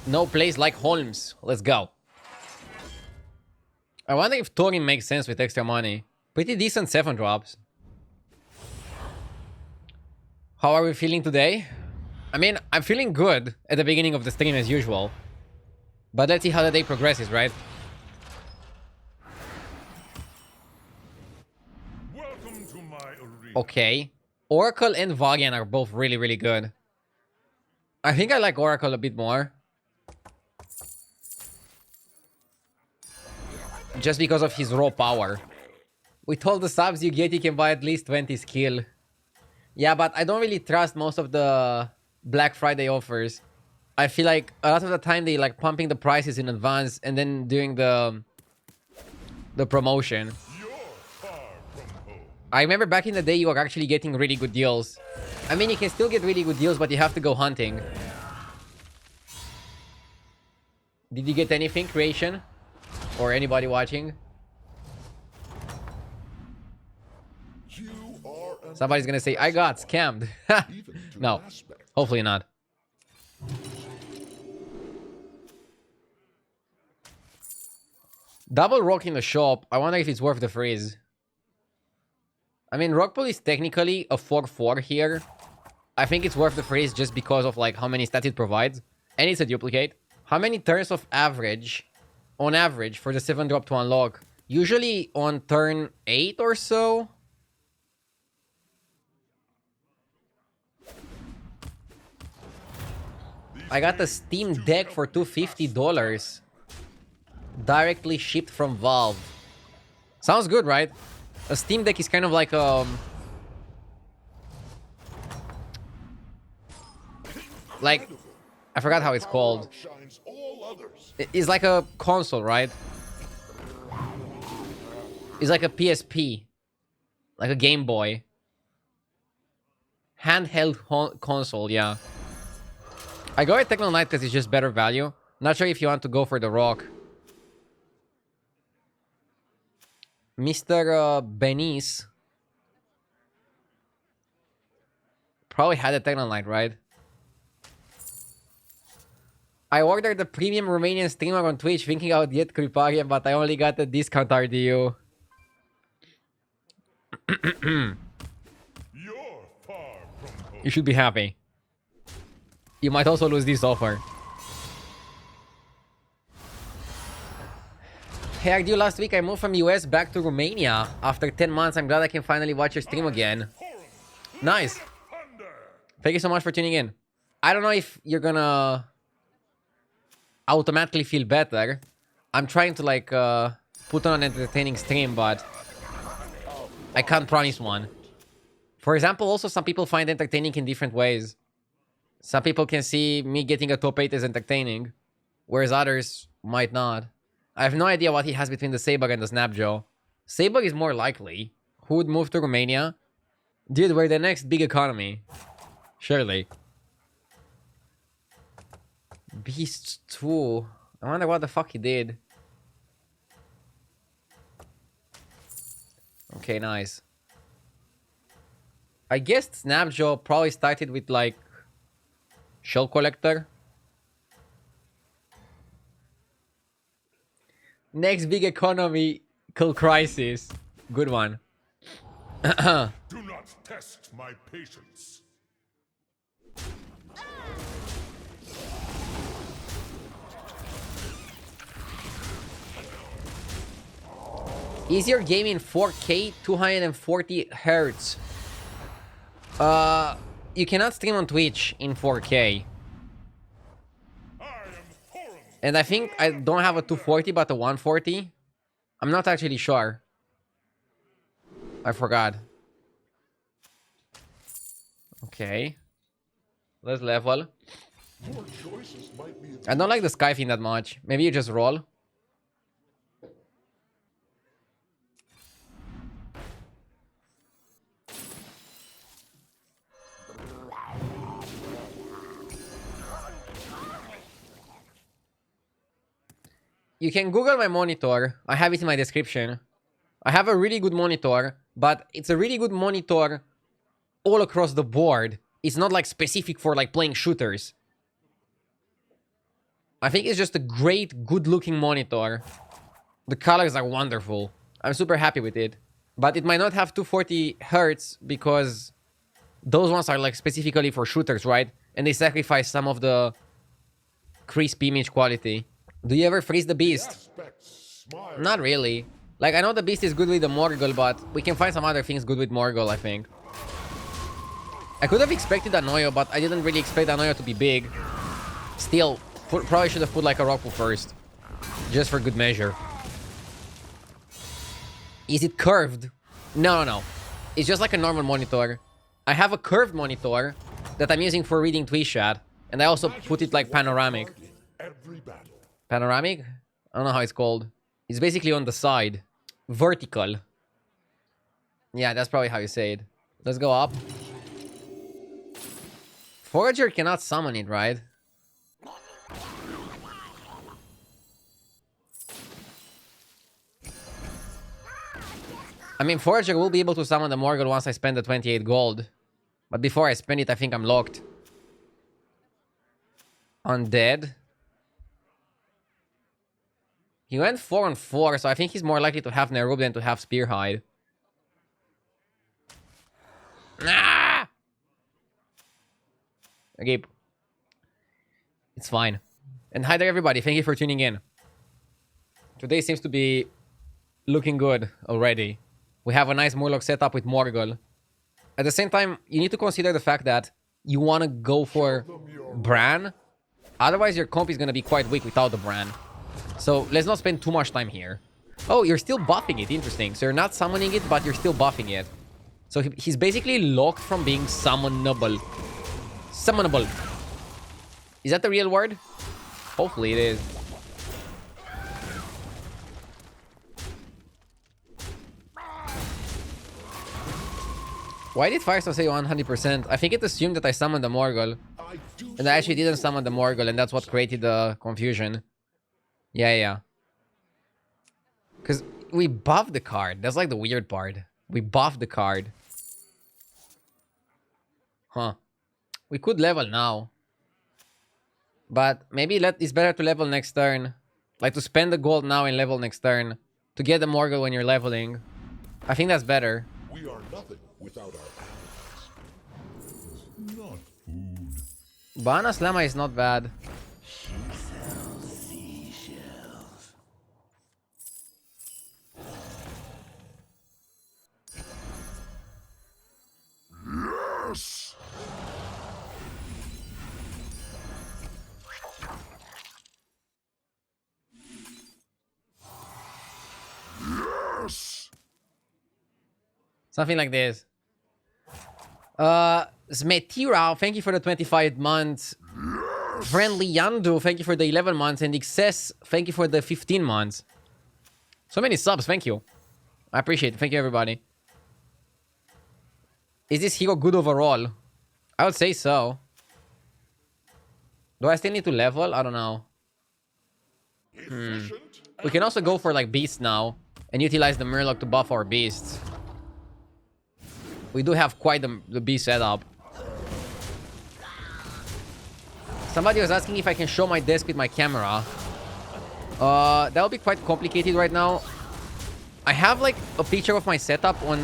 No place like Holmes. Let's go. I wonder if touring makes sense with extra money. Pretty decent 7 drops. How are we feeling today? I mean, I'm feeling good at the beginning of the stream as usual. But let's see how the day progresses, right? Welcome to my arena. Okay. Oracle and Valiant are both really, really good. I think I like Oracle a bit more. Just because of his raw power. With all the subs you get, you can buy at least 20 skill. Yeah, but I don't really trust most of the Black Friday offers. I feel like a lot of the time they like pumping the prices in advance and then doing the promotion. You're far from home. I remember back in the day you were actually getting really good deals. I mean, you can still get really good deals, but you have to go hunting. Did you get anything, Creation? Or anybody watching? You are an Somebody's gonna say, I got scammed. even to No, aspect. hopefully not. Double rock in the shop. I wonder if it's worth the freeze. I mean, rock pool is technically a 4-4 here. I think it's worth the freeze just because of like how many stats it provides. And it's a duplicate. How many turns of average, on average, for the 7 drop to unlock? Usually on turn 8 or so. I got the Steam Deck for $250. Directly shipped from Valve. Sounds good, right? A Steam Deck is kind of like I forgot how it's called. Outshines all others. It's like a console, right? It's like a PSP. Like a Game Boy. Handheld console, yeah. I go with Techno Knight because it's just better value. Not sure if you want to go for the rock. Mr. Benice probably had a Techno Knight, right? I ordered the premium Romanian streamer on Twitch thinking I would get Kriparian, but I only got the discount RDU. You're far from home. You should be happy. You might also lose this offer. Hey, I do last week I moved from US back to Romania. After 10 months, I'm glad I can finally watch your stream again. Nice. Thank you so much for tuning in. I don't know if you're gonna automatically feel better. I'm trying to like put on an entertaining stream, but I can't promise one. For example, also some people find entertaining in different ways. Some people can see me getting a top 8 as entertaining, whereas others might not. I have no idea what he has between the Saber and the Snapjaw. Saber is more likely. Who would move to Romania? Dude, we're the next big economy. Surely. Beast 2. I wonder what the fuck he did. Okay, nice. I guess Snapjaw probably started with like Shell Collector. Next big economical crisis. Good one. Do not test my patience. Is your game in 4K 240 Hertz? You cannot stream on Twitch in 4K. And I think I don't have a 240 but a 140. I'm not actually sure. I forgot. Okay. Let's level. Your choices might be I don't like the sky thing that much. Maybe you just roll. You can Google my monitor. I have it in my description. I have a really good monitor, but it's a really good monitor all across the board. It's not like specific for like playing shooters. I think it's just a great, good-looking monitor. The colors are wonderful. I'm super happy with it. But it might not have 240 hertz because those ones are like specifically for shooters, right? And they sacrifice some of the crisp image quality. Do you ever freeze the beast? Not really. Like, I know the beast is good with the Morgul, but we can find some other things good with Morgul, I think. I could have expected Anoyo, but I didn't really expect Anoyo to be big. Still, probably should have put like a Rockpool first. Just for good measure. Is it curved? No. It's just like a normal monitor. I have a curved monitor that I'm using for reading Twitch chat. And I also put it like panoramic. Panoramic? I don't know how it's called. It's basically on the side. Vertical. Yeah, that's probably how you say it. Let's go up. Forager cannot summon it, right? I mean, Forager will be able to summon the Morgul once I spend the 28 gold. But before I spend it, I think I'm locked. Undead. He went 4 on 4, so I think he's more likely to have Nerub than to have Spearhide. Ah! Okay. It's fine. And hi there, everybody. Thank you for tuning in. Today seems to be looking good already. We have a nice Murloc setup with Morgul. At the same time, you need to consider the fact that you want to go for Bran. Otherwise, your comp is going to be quite weak without the Bran. So let's not spend too much time here. Oh, you're still buffing it. Interesting. So you're not summoning it, but you're still buffing it. So he's basically locked from being summonable. Summonable. Is that the real word? Hopefully it is. Why did Firestone say 100%? I think it assumed that I summoned the Morgul. And I actually didn't summon the Morgul, and that's what created the confusion. Yeah. Because we buffed the card. That's like the weird part. We buffed the card. Huh. We could level now. But maybe it's better to level next turn. Like to spend the gold now and level next turn. To get the Morgul when you're leveling. I think that's better. We are nothing without our allies. Not food. Banas Lama is not bad. Yes. Yes. Something like this. Smetirao, thank you for the 25 months. Yes. Friendly Yandu, thank you for the 11 months. And Excess, thank you for the 15 months. So many subs, thank you. I appreciate it. Thank you, everybody. Is this hero good overall? I would say so. Do I still need to level? I don't know. We can also go for like beasts now. And utilize the Murloc to buff our beasts. We do have quite the beast setup. Somebody was asking if I can show my desk with my camera. That would be quite complicated right now. I have like a picture of my setup on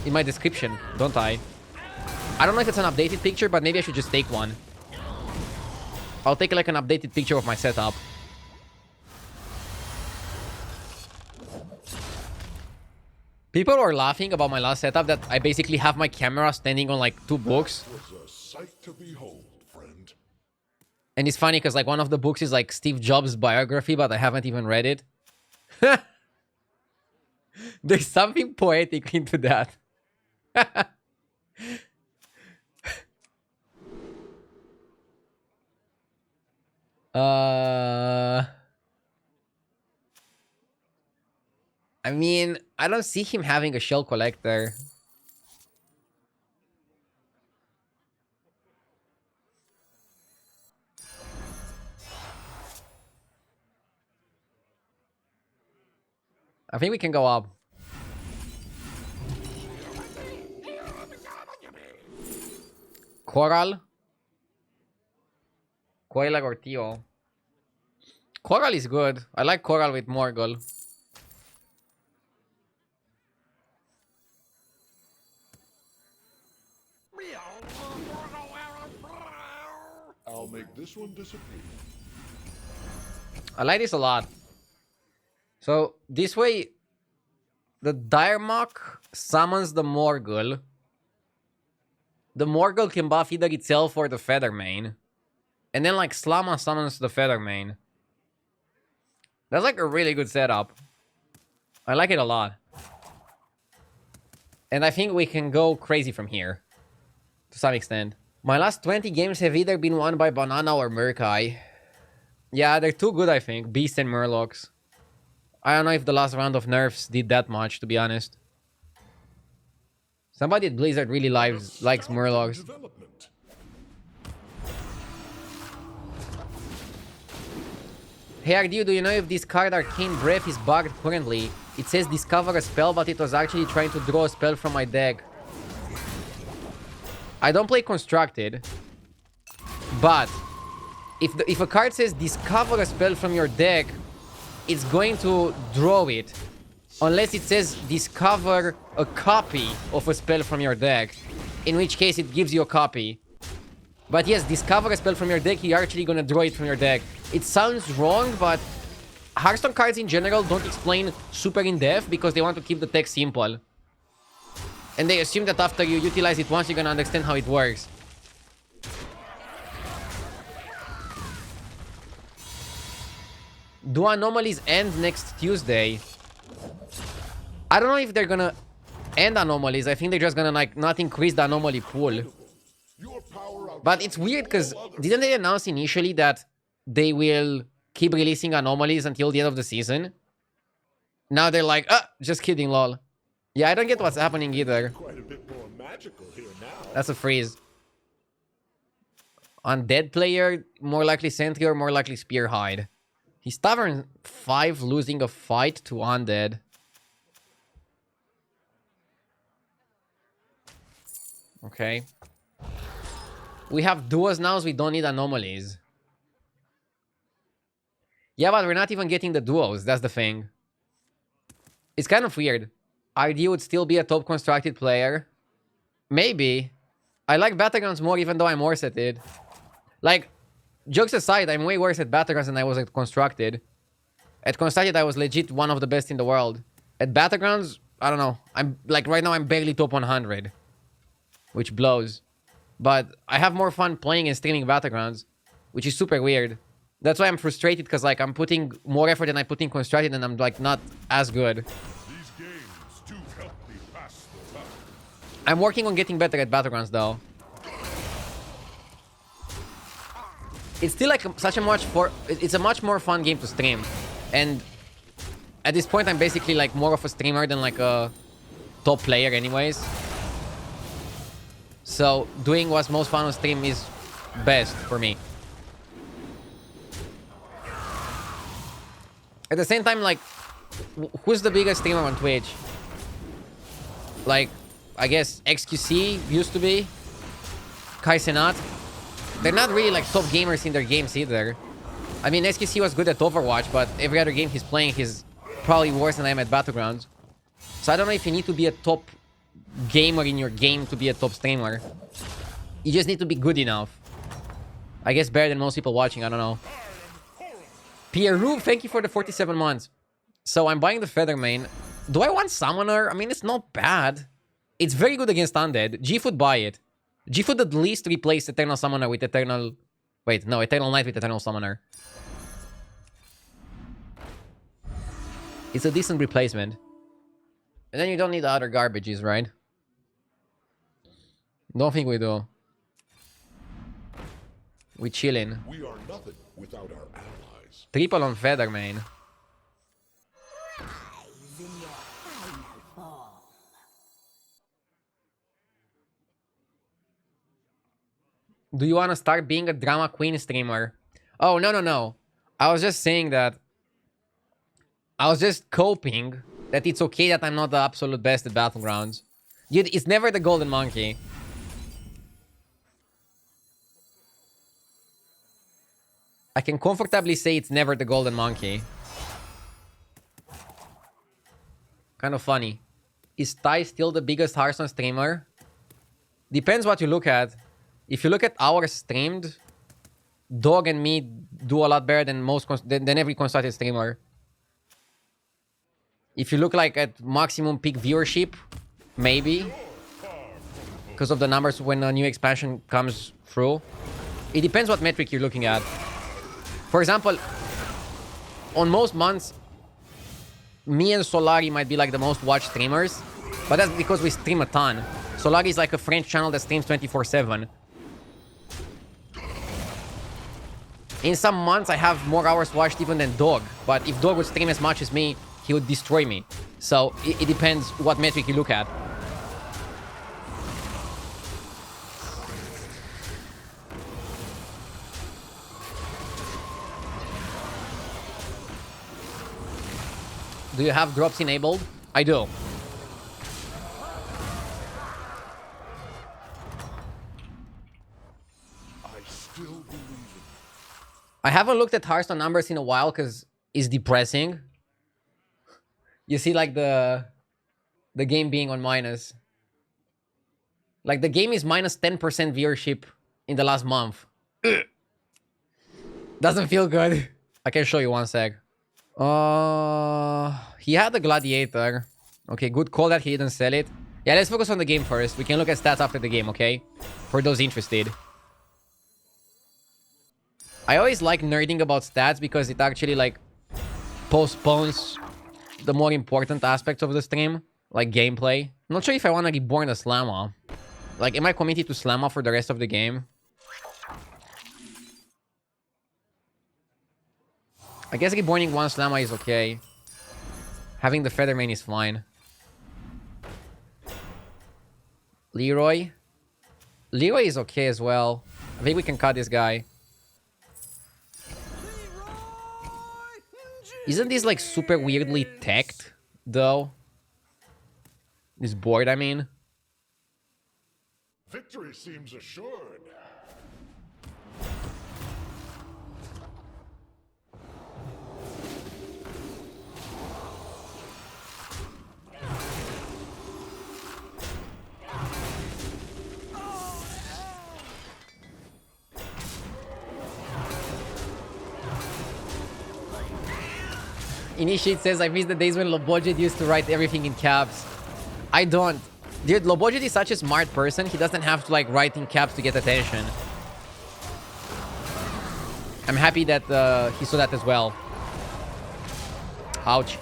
in my description, don't I? I don't know if it's an updated picture, but maybe I should just take one. I'll take like an updated picture of my setup. People were laughing about my last setup that I basically have my camera standing on like 2 books. Was a sight to behold, friend. And it's funny because like one of the books is like Steve Jobs' biography, but I haven't even read it. There's something poetic into that. I mean, I don't see him having a shell collector. I think we can go up. Coral. Coila Gortio. Coral is good. I like Coral with Morgul. I'll make this one disappear. I like this a lot. So this way, the Diremok summons the Morgul. The Morgul can buff either itself or the Feathermane. And then like Slama summons the Feathermane. That's like a really good setup. I like it a lot. And I think we can go crazy from here. To some extent. My last 20 games have either been won by Banana or Murkai. Yeah, they're too good, I think. Beast and Murlocs. I don't know if the last round of nerfs did that much, to be honest. Somebody at Blizzard really likes Murlocs. Development. Hey Ardew, do you know if this card Arcane Breath is bugged currently? It says discover a spell, but it was actually trying to draw a spell from my deck. I don't play Constructed. But if a card says discover a spell from your deck, it's going to draw it. Unless it says discover a copy of a spell from your deck. In which case it gives you a copy. But yes, discover a spell from your deck, you're actually gonna draw it from your deck. It sounds wrong, but Hearthstone cards in general don't explain super in depth because they want to keep the text simple. And they assume that after you utilize it once, you're gonna understand how it works. Do anomalies end next Tuesday? I don't know if they're gonna end anomalies. I think they're just gonna like not increase the anomaly pool. But it's weird because didn't they announce initially that they will keep releasing anomalies until the end of the season? Now they're like, just kidding, lol. Yeah, I don't get what's happening either. Quite a bit more magical here now. That's a freeze. Undead player, more likely Sentry or more likely Spearhide. He's Tavern 5 losing a fight to Undead. Okay. We have duos now, so we don't need anomalies. Yeah, but we're not even getting the duos. That's the thing. It's kind of weird. RD would still be a top constructed player. Maybe. I like Battlegrounds more even though I'm worse at it. Like, jokes aside, I'm way worse at Battlegrounds than I was at Constructed. At Constructed, I was legit one of the best in the world. At Battlegrounds, I don't know. I'm like, right now I'm barely top 100. Which blows. But I have more fun playing and streaming Battlegrounds, which is super weird. That's why I'm frustrated, because like I'm putting more effort than I put in Constructed, and I'm like not as good. These games do help me pass the time. I'm working on getting better at Battlegrounds though. It's still like it's a much more fun game to stream. And at this point I'm basically like more of a streamer than like a top player anyways. So doing what's most fun on stream is best for me. At the same time, like, who's the biggest streamer on Twitch? Like, I guess XQC used to be. Kai Cenat. They're not really like top gamers in their games either. I mean, XQC was good at Overwatch, but every other game he's playing, he's probably worse than I am at Battlegrounds. So I don't know if you need to be a top gamer in your game to be a top streamer. You just need to be good enough. I guess better than most people watching, I don't know. Pierre, thank you for the 47 months. So I'm buying the Feathermane. Do I want Summoner? I mean, it's not bad. It's very good against Undead. G-Foot, buy it. G-Foot at least replace Eternal Summoner with Eternal... Wait, no, Eternal Knight with Eternal Summoner. It's a decent replacement. And then you don't need the other garbages, right? Don't think we do. We chillin'. We are nothing without our allies. Triple on Feathermane. Do you want to start being a drama queen streamer? Oh, no. I was just saying that... I was just coping that it's okay that I'm not the absolute best at Battlegrounds. It's never the golden monkey. I can comfortably say it's never the golden monkey. Kind of funny. Is Ty still the biggest Hearthstone streamer? Depends what you look at. If you look at hours streamed, Dog and me do a lot better than than every constructed streamer. If you look like at maximum peak viewership, maybe. Because of the numbers when a new expansion comes through. It depends what metric you're looking at. For example, on most months, me and Solari might be like the most watched streamers. But that's because we stream a ton. Solari is like a French channel that streams 24/7. In some months, I have more hours watched even than Dog. But if Dog would stream as much as me, he would destroy me. So it depends what metric you look at. Do you have drops enabled? I do. I haven't looked at Hearthstone numbers in a while because it's depressing. You see like the game being on minus. Like the game is minus 10% viewership in the last month. Doesn't feel good. I can show you one sec. He had the gladiator. Okay, good call that he didn't sell it. Yeah, let's focus on the game first. We can look at stats after the game, okay? For those interested. I always like nerding about stats because it actually like postpones the more important aspects of the stream, like gameplay. I'm not sure if I want to reborn a Slamma. Like, am I committed to Slamma for the rest of the game? I guess reborning one Slamma is okay. Having the Feathermane is fine. Leroy? Leroy is okay as well. I think we can cut this guy. Isn't this like super weirdly teched, though? This board, I mean. Victory seems assured. Initiate says, I miss the days when Lobojit used to write everything in caps. I don't. Dude, Lobojit is such a smart person. He doesn't have to like write in caps to get attention. I'm happy that he saw that as well. Ouch.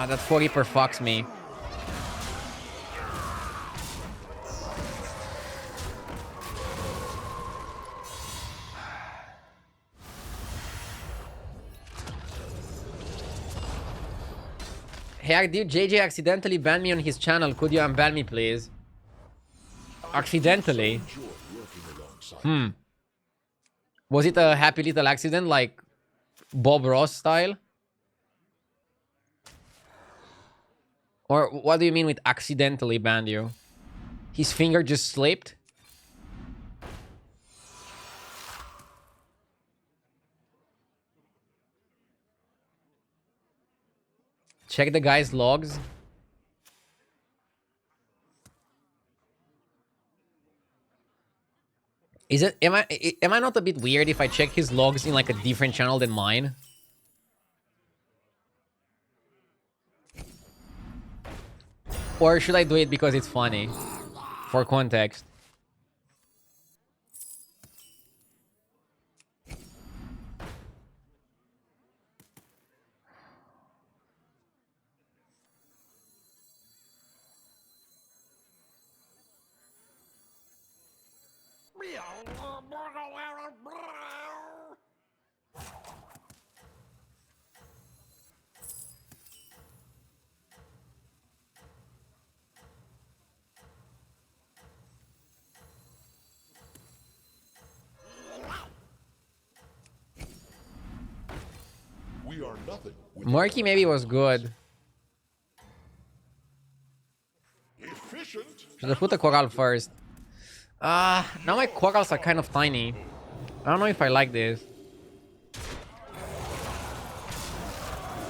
That 40 per fucks me. Hey, dude, JJ accidentally banned me on his channel. Could you unban me, please? Accidentally? Was it a happy little accident, like Bob Ross style? Or what do you mean with accidentally banned you? His finger just slipped? Check the guy's logs. Is it am I not a bit weird if I check his logs in like a different channel than mine? Or should I do it because it's funny? For context. We are nothing. Murky maybe was good. Efficient. Should I put the coral first? Now my corals are kind of tiny. I don't know if I like this.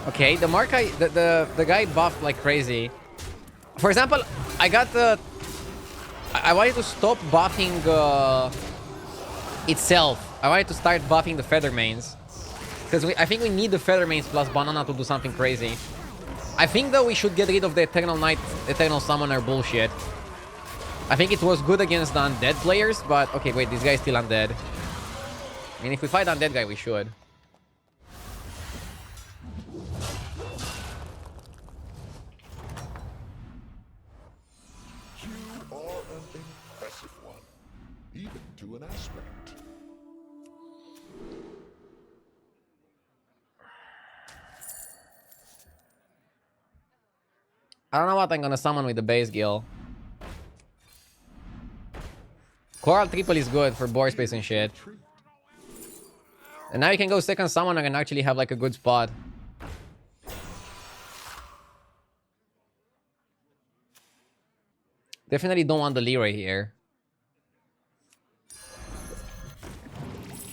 Okay, the Markai, the guy buffed like crazy. For example, I got the... I wanted to stop buffing itself. I wanted to start buffing the feather mains. Because I think we need the feather mains plus banana to do something crazy. I think though we should get rid of the Eternal Knight, Eternal Summoner bullshit. I think it was good against the undead players, but... Okay, wait, this guy is still undead. I mean, if we fight undead guy, we should. You are an impressive one, even to an aspect. I don't know what I'm gonna summon with the base guild. Coral triple is good for board space and shit. And now you can go second summoner and actually have like a good spot. Definitely don't want the Leroy here.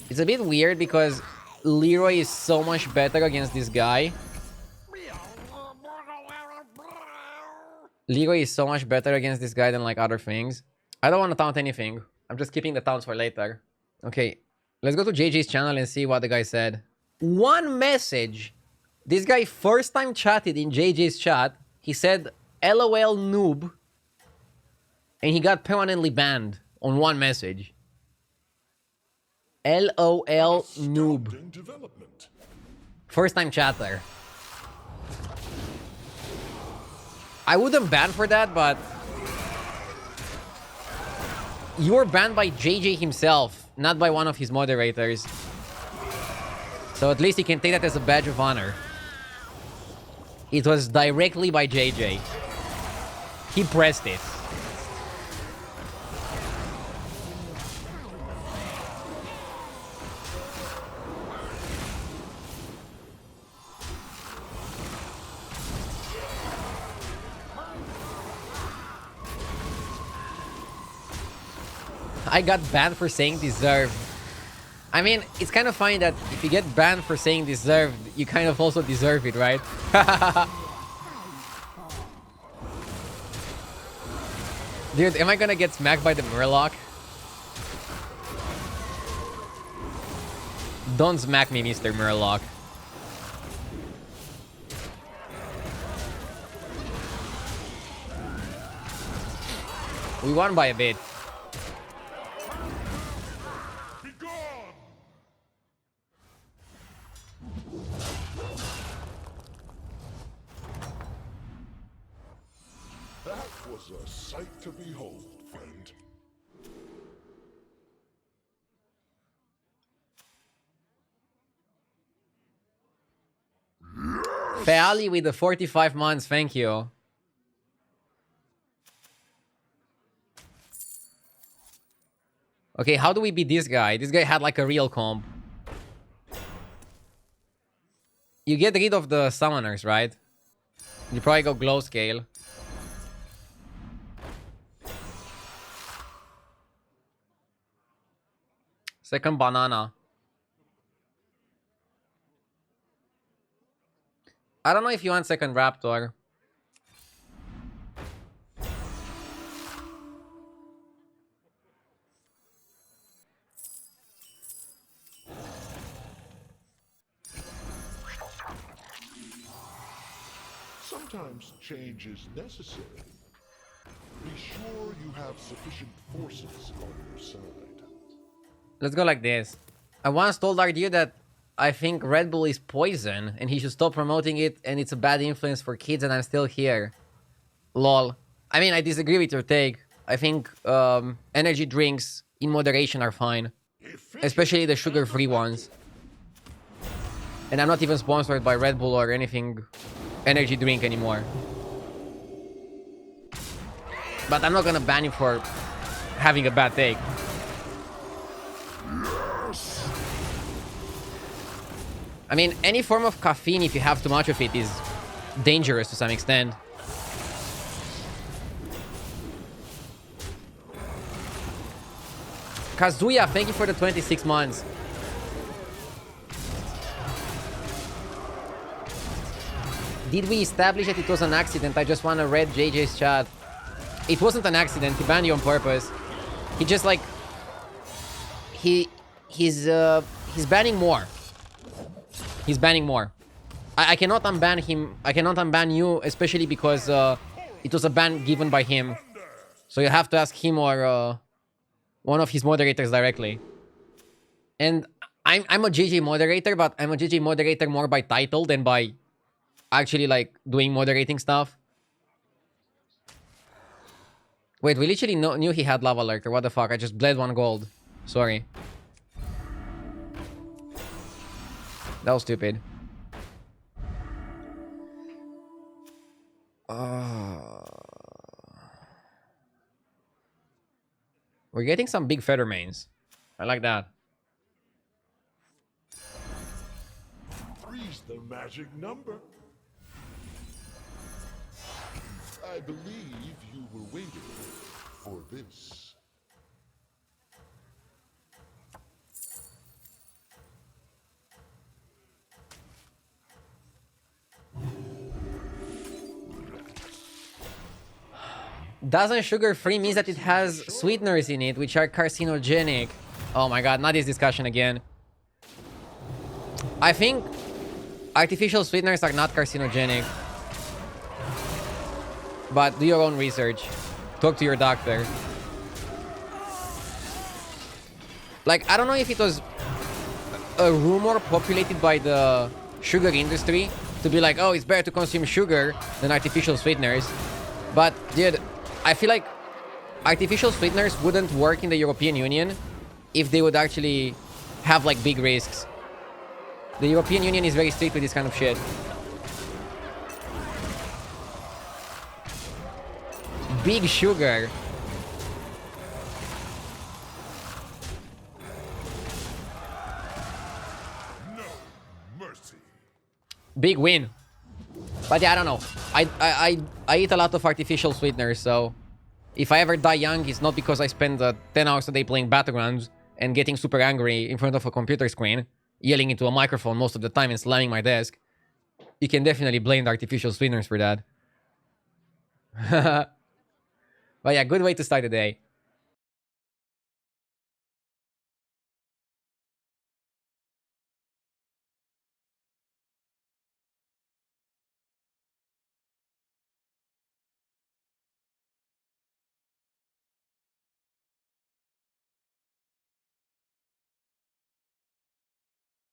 It's a bit weird because Leroy is so much better against this guy. Leroy is so much better against this guy than like other things. I don't want to taunt anything. I'm just keeping the taunts for later. Okay, let's go to JJ's channel and see what the guy said. One message. This guy first time chatted in JJ's chat. He said, LOL noob. And he got permanently banned on one message. LOL noob. In development. First time chatter. I wouldn't ban for that, but... You were banned by JJ himself, not by one of his moderators. So at least you can take that as a badge of honor. It was directly by JJ. He pressed it. I got banned for saying deserved. I mean, it's kind of funny that if you get banned for saying deserved, you kind of also deserve it, right? Dude, am I gonna get smacked by the murloc? Don't smack me, Mr. Murloc. We won by a bit. That was a sight to behold, friend. Feali with the 45 months, thank you. Okay, how do we beat this guy? This guy had like a real comp. You get rid of the summoners, right? You probably go glow scale. Second banana. I don't know if you want second raptor. Sometimes change is necessary. Be sure you have sufficient forces on your side. Let's go like this. I once told Ardew that I think Red Bull is poison and he should stop promoting it and it's a bad influence for kids and I'm still here. Lol. I mean, I disagree with your take. I think energy drinks in moderation are fine. Especially the sugar-free ones. And I'm not even sponsored by Red Bull or anything energy drink anymore. But I'm not gonna ban you for having a bad take. I mean, any form of caffeine, if you have too much of it, is dangerous to some extent. Kazuya, thank you for the 26 months. Did we establish that it was an accident? I just want to read JJ's chat. It wasn't an accident. He banned you on purpose. He just like... He's banning more. He's banning more. I cannot unban him. I cannot unban you, especially because it was a ban given by him. So you have to ask him or one of his moderators directly. And I'm a GG moderator, but I'm a GG moderator more by title than by actually like doing moderating stuff. Wait, we literally knew he had lava lurker. What the fuck? I just bled 1 gold. Sorry. That was stupid. We're getting some big feather mains. I like that. Three's the magic number. I believe you were waiting for this. Doesn't sugar-free means that it has sweeteners in it, which are carcinogenic. Oh my god, not this discussion again. I think artificial sweeteners are not carcinogenic. But do your own research. Talk to your doctor. Like, I don't know if it was a rumor populated by the sugar industry to be like, oh, it's better to consume sugar than artificial sweeteners. But, dude, I feel like artificial sweeteners wouldn't work in the European Union if they would actually have, like, big risks. The European Union is very strict with this kind of shit. Big sugar. No mercy. Big win. But yeah, I don't know. I eat a lot of artificial sweeteners, so if I ever die young, it's not because I spend 10 hours a day playing Battlegrounds and getting super angry in front of a computer screen, yelling into a microphone most of the time and slamming my desk. You can definitely blame the artificial sweeteners for that. But yeah, good way to start the day.